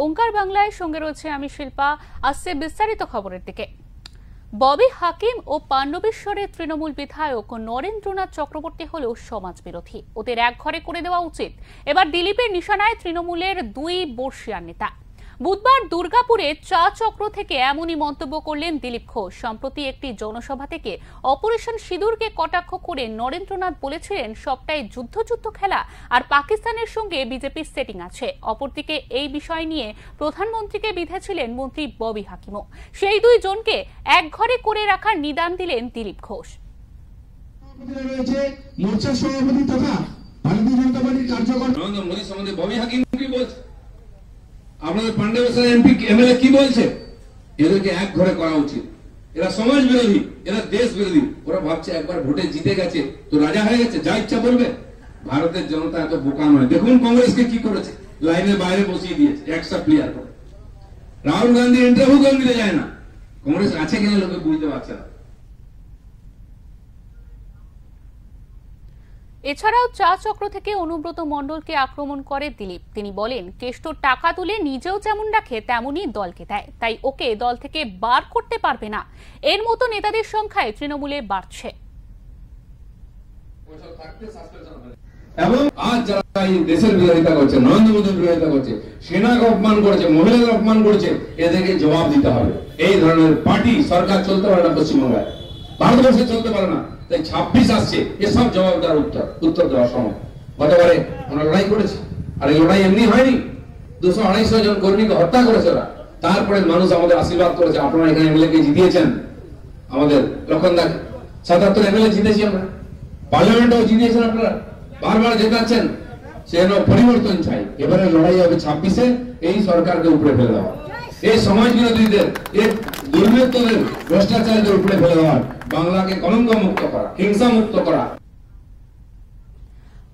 ওঙ্কার বাংলায় সঙ্গে রয়েছে আমি শিল্পা। আসছে বিস্তারিত খবরের দিকে। ববি হাকিম ও পাণ্ডবেশ্বরের তৃণমূল বিধায়ক নরেন্দ্রনাথ চক্রবর্তী হলেও সমাজবিরোধী, ওদের এক ঘরে করে দেওয়া উচিত। এবার দিলীপের নিশানায় তৃণমূলের দুই বর্ষীয়ান নেতা। বুধবার দুর্গাপুরে চা চক্র থেকে এমনই মন্তব্য করলেন দিলীপ ঘোষ। সম্প্রতি একটি জনসভা থেকে অপারেশন সিঁদুরকে কটাক্ষ করে নরেন্দ্রনাথ বলেছিলেন সবটাই যুদ্ধ খেলা আর পাকিস্তানের সঙ্গে বিজেপির সেটিং আছে। অপরদিকে এই বিষয় নিয়ে প্রধানমন্ত্রীকে বিঁধেছিলেন মন্ত্রী ববি হাকিমও। সেই দুই জনকে এক ঘরে করে রাখার নিদান দিলেন দিলীপ ঘোষ। মোর্চার সভাপতি তথা ভারতীয় জনতা পার্টির কার্যকর নরেন্দ্র মোদী সম্বন্ধে ববি হাকিম কি বলছে, আপনাদের পাণ্ডবেশ্বর এমপি এমএলএ কি বলছে? এদেরকে এক ঘরে করা উচিত। এরা সমাজ বিরোধী, এরা দেশ বিরোধী। ওরা ভাবছে একবার ভোটে জিতে গেছে তো রাজা হয়ে গেছে, যা ইচ্ছা বলবে। ভারতের জনতা এত বোকা নয়। দেখুন কংগ্রেসকে কি করেছে, লাইনের বাইরে বসিয়ে দিয়েছে একশো প্লেয়ার করে। রাহুল গান্ধী ইন্টারভিউ কেউ নিতে যায় না, কংগ্রেস আছে কিনা লোকে বুঝতে পারছে না। এছাড়াও চা চক্র থেকে অনুব্রত মণ্ডলকে আক্রমণ করে দিলীপ। তিনি বলেন, কেষ্টর টাকা তুলে নিজেও যেমন রাখে তেমনই দলকে দেয়, তাই ওকে দল থেকে বার করতে পারবে না। এর মতো নেতাদের সংখ্যায় তৃণমূলে বাড়ছে। এবং আজ যারা এই দেশের বিরোধিতা করছে, নরেন্দ্র মোদীর বিরোধিতা করছে, সেনাকে অপমান করেছে, মহিলাদের অপমান করেছে, এদেরকে জবাব দিতে হবে। এই ধরনের পার্টি সরকার চলতে পারে না পশ্চিমবঙ্গে, ভারতবর্ষে চলতে পারে না। তাই 26 আসছে, এসব জবাব দেওয়ার উত্তর দেওয়ার সময়। গতবারে আমরা লড়াই করেছি, আর এই লড়াই এমনি হয়নি। 200-250 জন কর্মীকে হত্যা করেছে ওরা। তারপরে মানুষ আমাদের আশীর্বাদ করেছে। আপনারা এখানে এমএলএ কে জিতিয়েছেন, আমাদের লক্ষণদাকে 77 এমএলএ জিতেছি আমরা, পার্লামেন্টেও জিতিয়েছেন আপনারা, বারবার জেতাচ্ছেন। সেন পরিবর্তন চাই। এবারে লড়াই হবে 26-এ এই সরকারকে উপরে ফেলে দেওয়া, এই সমাজ বিরোধীদের, এই দুর্বৃত্তদের, ভ্রষ্টাচারীদের উপরে ফেলে দেওয়া, বাংলাকে কলঙ্ক মুক্ত করা, হিংসা মুক্ত করা।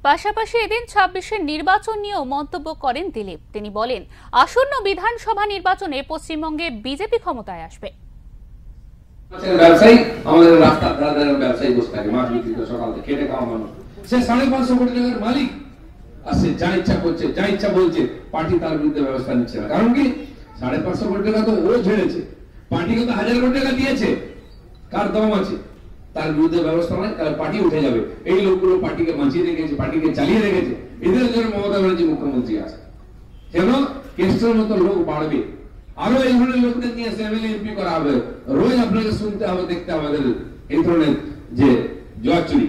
পাশাপাশি এদিন 26-এর নির্বাচন নিয়েও মন্তব্য করেন দিলীপ। তিনি বলেন, আসন্ন বিধানসভা নির্বাচনে পশ্চিমবঙ্গে বিজেপি ক্ষমতায় আসবে। ব্যবসায়ী আমাদের রাস্তার ধারে ব্যবসায়ী বসে থাকে, মাছ বিক্রি করে সকাল থেকে খেটে খাওয়া মানুষ। সে 550 কোটি টাকার মালিক, আর সে যা ইচ্ছা করছে, যা ইচ্ছা বলছে। পার্টি তার বিরুদ্ধে ব্যবস্থা নিচ্ছে না। কারণ কি, 550 কোটি টাকা তো ও ঝেড়েছে, পার্টিকে তো 1000 কোটি টাকা দিয়েছে। কার দম আছে? তার বিরুদ্ধে ব্যবস্থা নয়, তার পার্টি উঠে যাবে। এই লোকগুলো পার্টিকে বাঁচিয়ে রেখেছে, পার্টিকে চালিয়ে রেখেছে। এদের জন্য মমতা ব্যানার্জি মুখ্যমন্ত্রী আছে। কেন? কেষ্টর মতো লোক বাড়বে, আরো এই ধরনের লোকদের নিয়ে এমএলএ এমপি করা হবে। রোজ আপনাকে শুনতে হবে, দেখতে আমাদের এই ধরনের যে জুয়াচুরি।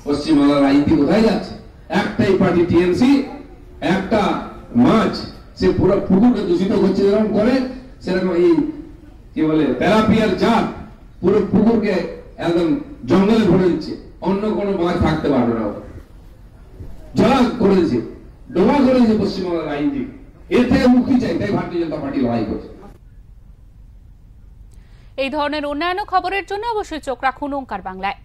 পশ্চিমবাংলার রাজনীতি কোথায় যাচ্ছে? একটাই পার্টি টিএমসি, একটা মাছ, সে পুরো পুকুরকে দূষিত করছে। যেরকম করে সেরকম এই কি বলে তেলাপিয়ার জাত পুরো পুকুরকে একদম জঙ্গলে ভরে দিচ্ছে। অন্য কোনো মাছ থাকতে পারবে না। জলা করে দিচ্ছে, ডোবা করে দিচ্ছে পশ্চিমবঙ্গের রাজনীতি। এর থেকে মুক্তি চাই, তাই ভারতীয় জনতা পার্টি লড়াই করছে। এই ধরনের অন্যান্য খবরের জন্য অবশ্যই চোখ রাখুন ওঙ্কার বাংলায়।